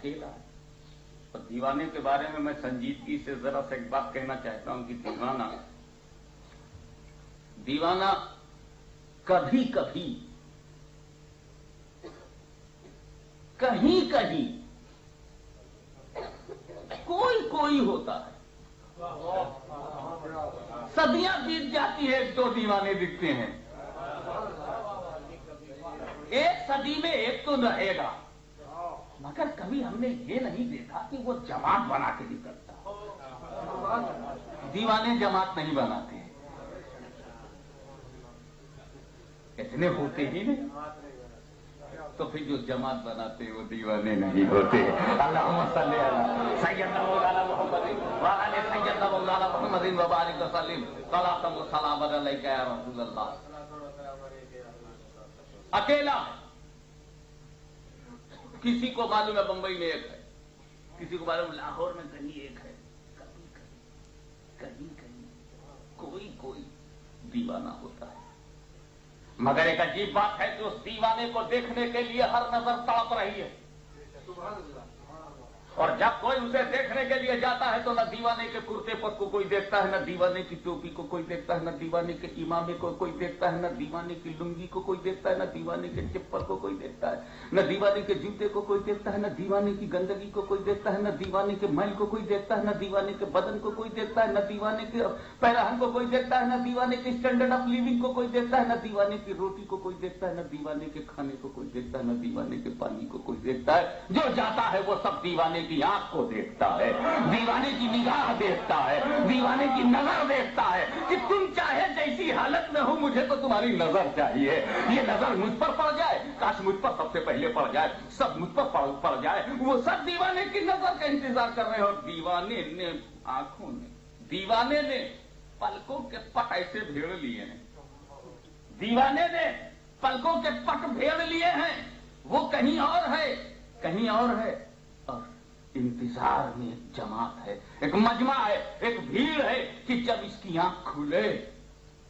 اکیلا ہے. اور دیوانے کے بارے میں میں سنجیدگی سے ذرا سے ایک بات کہنا چاہتا ہوں کہ دیوانہ کبھی کبھی کہیں کہیں کوئی ہوتا ہے. صدیاں بیت جاتی ہے ایک دو دیوانے دکھتے ہیں. ایک صدی میں ایک تو رہے گا، مگر کبھی ہم نے یہ نہیں دیکھا کہ وہ جماعت بنا کے نکلتا. دیوانے جماعت نہیں بناتے، اتنے ہوتے ہی نہیں. تو پھر جو جماعت بناتے وہ دیوانے نہیں ہوتے. اللہم صلی علی سیدنا مولانا محمد وعلی سیدنا مولانا محمد وبارک وسلم صلاۃ و سلام علیک یا رسول اللہ. اکیلا کسی کو معلوم ہے بمبئی میں ایک ہے، کسی کو معلوم لاہور میں کہیں ایک ہے، کہیں کوئی دیوانہ ہوتا ہے. مگر ایک عجیب بات ہے کہ اس دیوانے کو دیکھنے کے لیے ہر نظر تڑپ رہی ہے. اور جب کوئی اسے دیکھنے کے لیے جاتا ہے تو نہ دیوانے کے کرتے پر کو کوئی دیکھتا ہے، نہ دیوانے کی ٹوپی کو کوئی دیکھتا ہے، نہ دیوانے کے امامے کو کوئی دیکھتا ہے، نہ دیوانے کی لنگی کو کوئی دیکھتا ہے، نہ دیوانے کے چپل کو کوئی دیکھتا ہے، نہ دیوانے کے جوتے کو کوئی دیکھتا ہے، نہ دیوانے کی گندگی کو کوئی دیکھتا ہے، نہ دیوانے کے میل کو کوئی دیکھتا ہے، نہ دیوانے کے بدن کو کوئی دیکھتا ہے، نہ دیوانے کے پیراہن کو کوئی دیکھتا ہے، نہ دیوانے کے اسٹینڈرڈ آف لیونگ کو کوئی دیکھتا ہے، نہ دیوانے کی روٹی کو کوئی دیکھتا ہے، نہ دیوانے کے کھانے کو کوئی دیکھتا ہے، نہ دیوانے کے پانی کو کوئی دیکھتا ہے. جو جاتا ہے وہ سب دیوانے کی آنکھ کو دیکھتا ہے، دیوانے کی نگاہ دیکھتا ہے، دیوانے کی نظر دیکھتا ہے کہ تم چاہے جیسی حالت میں ہو مجھے تو تمہاری نظر چاہیے. یہ نظر مجھ پر پڑ جائے، کاش مجھ پر سب سے پہلے پڑ جائے، سب مجھ پر پڑ جائے. وہ سب دیوانے کی نظر کا انتظار کر رہے ہیں. اور دیوانے نے پلکوں کے پٹ ایسے بھیڑ لیے ہیں، دیوانے نے پلکوں کے پٹ بھیڑ لیے ہیں. وہ کہیں اور ہے اور انتظار میں ایک جماعت ہے، ایک مجمع ہے، ایک بھیڑ ہے کہ جب اس کی آنکھ کھلے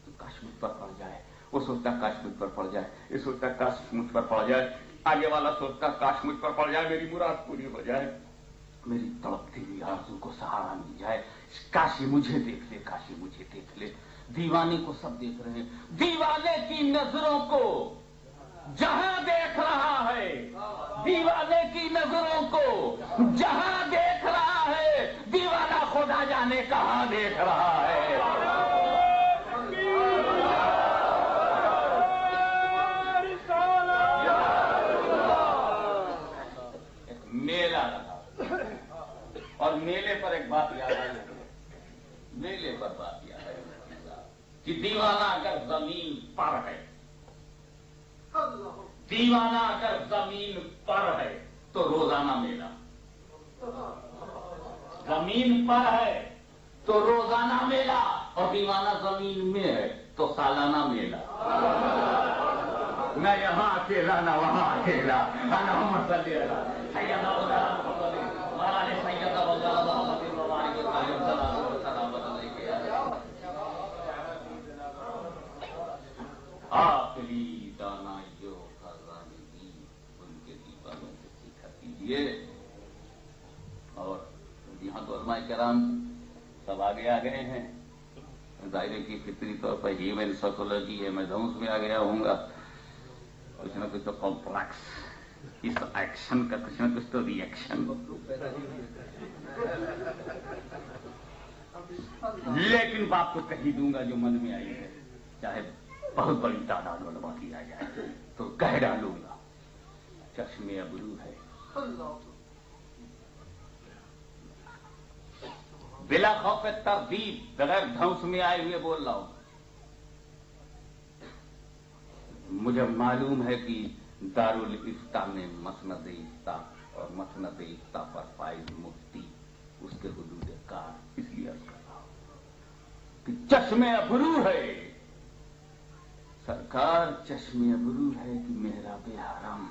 تو کاش مجھ پر پڑ جائے. وہ سوچتا کاش مجھ پر پڑ جائے، یہ سوچتا کاش مجھ پر پڑ جائے، آگے والا سوچتا کاش مجھ پر پڑ جائے، میری مراد پوری ہو جائے، میری تڑپتی ہوئی آرزو کو سہارا مل جائے، کاش یہ مجھے دیکھ لے، کاش یہ مجھے دیکھ لے. دیوانے کو سب دیکھ رہے ہیں. دیوانے کی نظروں کو جہاں دیکھ رہا ہے، دیوانے کی نظروں کو جہاں دیکھ رہا ہے، دیوانہ خدا جانے کہاں دیکھ رہا ہے. ایک میلہ لگا اور میلے پر ایک بات یاد آئی، میلے پر بات یاد آئی کہ دیوانہ اگر زمین پر ہے، دیوانہ اگر زمین پر ہے تو روزانہ میلہ، زمین پر ہے تو روزانہ میلہ، اور دیوانہ زمین میں ہے تو سالانہ میلہ. نہ یہاں اکیلا نہ وہاں اکیلا. اللہم صلی علی سیدنا مولانا محمد وعلی سیدنا مولانا محمد وبارک وسلم صلاۃ و سلام علیک یا آخری دانائیوں کا رانی ان کے دیوانوں کو سیکھا کیجیے. اور یہاں تو علماء کرام سب آگے آ گئے ہیں. ظاہر کی فطری طور پر ہیومن سائیکولوجی ہے، میں دھوس میں آ گیا ہوں گا. کچھ نہ کچھ تو کمپلیکس اس ایکشن کا کچھ نہ کچھ تو ری ایکشن. لیکن بات تو کہی دوں گا جو من میں آئی ہے، چاہے بہت بڑی تعداد علماء کی آ جائے تو کہہ ڈالوں گا. چشم ابرو ہے، بلا خوف تردید، بغیر دھوس میں آئے ہوئے بول رہا ہوں. مجھے معلوم ہے کہ دارالافتاء میں مسند افتاء اور مسند افتاء پر فائز مفتی اس کے حدود کار اس لیے عرض کر رہا ہوں کہ چشم ابرو ہے سرکار، چشم ابرو ہے کہ محراب حرم.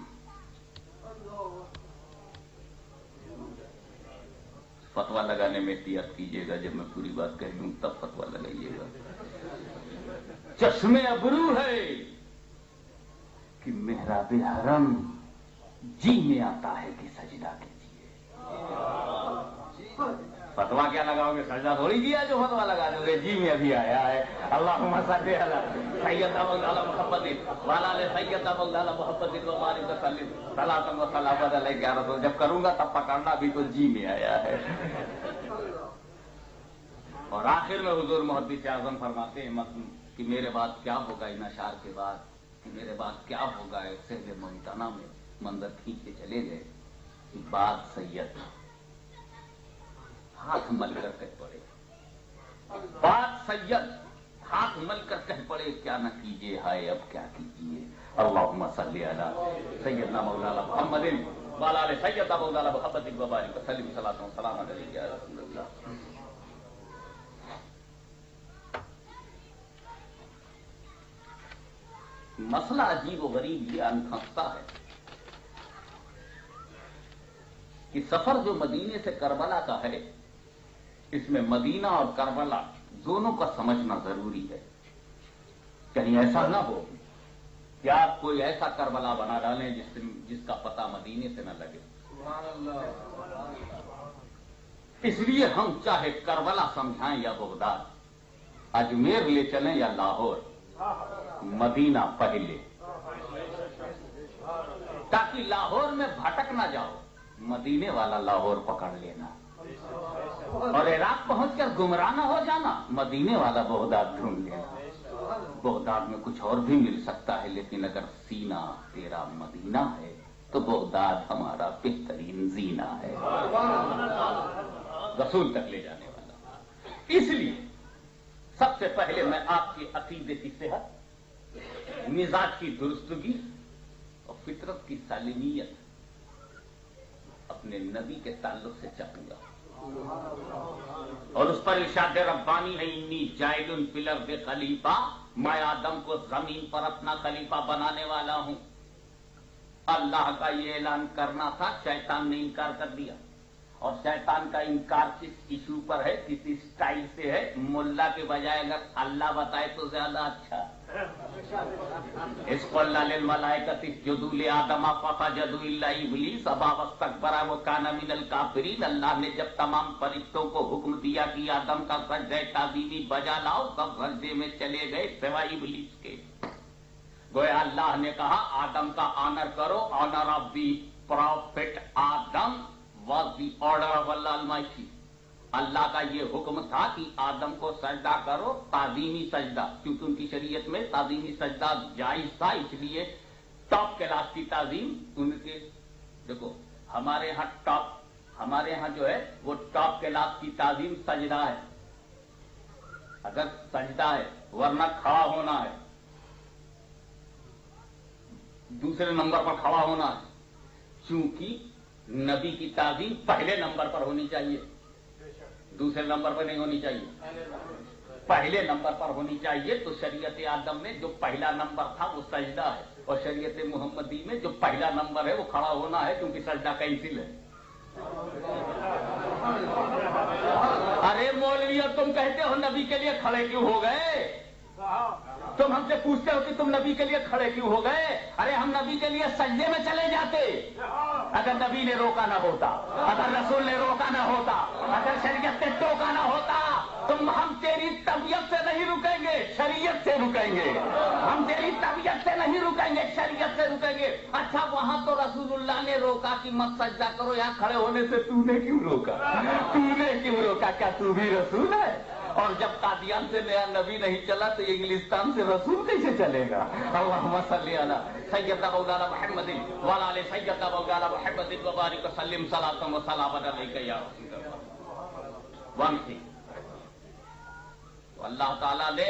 فتوا لگانے میں احتیاط کیجیے گا، جب میں پوری بات کہہ دوں تب فتوا لگائیے گا. چشم ابرو ہے کہ محراب حرم جی میں آتا ہے کہ سجدہ کیجیے. فتوا کیا لگاؤ گے؟ سجدہ تھوڑی کیا جو فتوا لگا دو گے. جی میں ابھی آیا ہے اللہم صلی علی سیدنا مولانا محمد وعلی آل سیدنا مولانا محمد وبارک وسلم صلاۃ و سلام علیک یا رسول. جب کروں گا تب پکڑنا بھی تو جی میں آیا ہے. اور آخر میں حضور محدث اعظم فرماتے ہیں کہ میرے بعد کیا ہوگا ان اشعار کے بعد، کہ میرے بعد کیا ہوگا. سہل ممتنع میں منظر کھینچ کے چلے گئے کہ بعد سید ہاتھ مل کر کہہ پڑے، بعد سید ہاتھ مل کر کہہ پڑے کیا نہ کیجیے ہائے اب کیا کیجیے. اللہم صلی علی سیدنا مولانا محمد وعلی آل سیدنا مولانا محمد وبارک وسلم صلاۃ و سلام علیک یا رسول اللہ. مسئلہ عجیب و غریب یہ انکھتا ہے کہ سفر جو مدینے سے کربلا کا ہے، اس میں مدینہ اور کربلا دونوں کا سمجھنا ضروری ہے. کہیں ایسا نہ ہو کہ آپ کوئی ایسا کربلا بنا ڈالیں جس کا پتہ مدینے سے نہ لگے. اس لیے ہم چاہے کربلا سمجھائیں یا بغداد، اجمیر لے چلیں یا لاہور، مدینہ پہلے، تاکہ لاہور میں بھٹک نہ جاؤ. مدینے والا لاہور پکڑ لینا، اور عراق پہنچ کر گمراہ نہ ہو جانا. مدینے والا بغداد ڈھونڈ لینا. بغداد میں کچھ اور بھی مل سکتا ہے، لیکن اگر سینہ تیرا مدینہ ہے تو بغداد ہمارا بہترین زینہ ہے، رسول تک لے جانے والا. اس لیے سب سے پہلے میں آپ کی عقیدے کی صحت، مزاج کی درستگی اور فطرت کی سالمیت اپنے نبی کے تعلق سے چاہوں گا. اور اس پر ارشاد ربانی ہے انی جاعل فی الارض خلیفہ، میں آدم کو زمین پر اپنا خلیفہ بنانے والا ہوں. اللہ کا یہ اعلان کرنا تھا، شیطان نے انکار کر دیا. اور شیطان کا انکار کس ایشو پر ہے، کس اسٹائل سے ہے؟ ملا کے بجائے اگر اللہ بتائے تو زیادہ اچھا. اس قلنا للملائکۃ اسجدوا لآدم فسجدوا الا ابلیس ابا واستکبر وکان من الکافرین. اللہ نے جب تمام فرشتوں کو حکم دیا کہ آدم کا سجدہ تعظیمی بجا لاؤ، سب سجدے میں چلے گئے سوائے ابلیس کے. گویا اللہ نے کہا آدم کا آنر کرو. Honour of the prophet Adam was the order of Allah Almighty. اللہ کا یہ حکم تھا کہ آدم کو سجدہ کرو، تعظیمی سجدہ، کیونکہ ان کی شریعت میں تعظیمی سجدہ جائز تھا. اس لیے ٹاپ کلاس کی تعظیم ان کے، دیکھو ہمارے ہاں جو ہے وہ ٹاپ کلاس کی تعظیم سجدہ ہے. اگر سجدہ ہے، ورنہ کھڑا ہونا ہے، دوسرے نمبر پر کھڑا ہونا ہے. چونکہ نبی کی تعظیم پہلے نمبر پر ہونی چاہیے، دوسرے نمبر پر نہیں ہونی چاہیے، پہلے نمبر پر ہونی چاہیے. تو شریعت آدم میں جو پہلا نمبر تھا وہ سجدہ ہے، اور شریعت محمدی میں جو پہلا نمبر ہے وہ کھڑا ہونا ہے، کیونکہ سجدہ کینسل ہے. ارے مولویوں تم کہتے ہو نبی کے لیے کھڑے کیوں ہو گئے؟ تم ہم سے پوچھتے ہو کہ تم نبی کے لیے کھڑے کیوں ہو گئے؟ ارے ہم نبی کے لیے سجدے میں چلے جاتے اگر نبی نے روکا نہ ہوتا، اگر رسول نے روکا نہ ہوتا، اگر شریعت نے ٹوکا نہ ہوتا. ہم تیری طبیعت سے نہیں رکیں گے، شریعت سے رکیں گے. ہم تیری طبیعت سے نہیں رکیں گے، شریعت سے رکیں گے. اچھا وہاں تو رسول اللہ نے روکا کہ مت سجدہ کرو، یہاں کھڑے ہونے سے تو نے کیوں روکا؟ تو نے کیوں روکا؟ کیا تو بھی رسول ہے؟ اور جب قادیان سے نیا نبی نہیں چلا تو انگلستان سے رسول کیسے چلے گا؟ اللہم صلی علی سیدنا مولانا محمد وعلی آل سیدنا مولانا محمد وبارک وسلم صلاۃ و سلام علیک یا رسول اللہ. ون تھنگ، تو اللہ تعالیٰ نے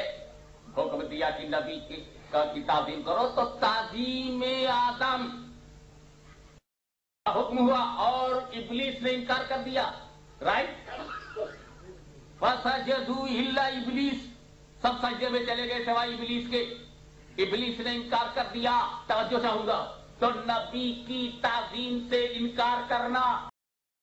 حکم دیا کہ نبی کی تعظیم کرو، تو تعظیم آدم کا حکم ہوا اور ابلیس نے انکار کر دیا. رائٹ؟ فسجدوا الا ابلیس، سب سجدے میں چلے گئے سوائے ابلیس کے. ابلیس نے انکار کر دیا. توجہ چاہوں گا، تو نبی کی تعظیم سے انکار کرنا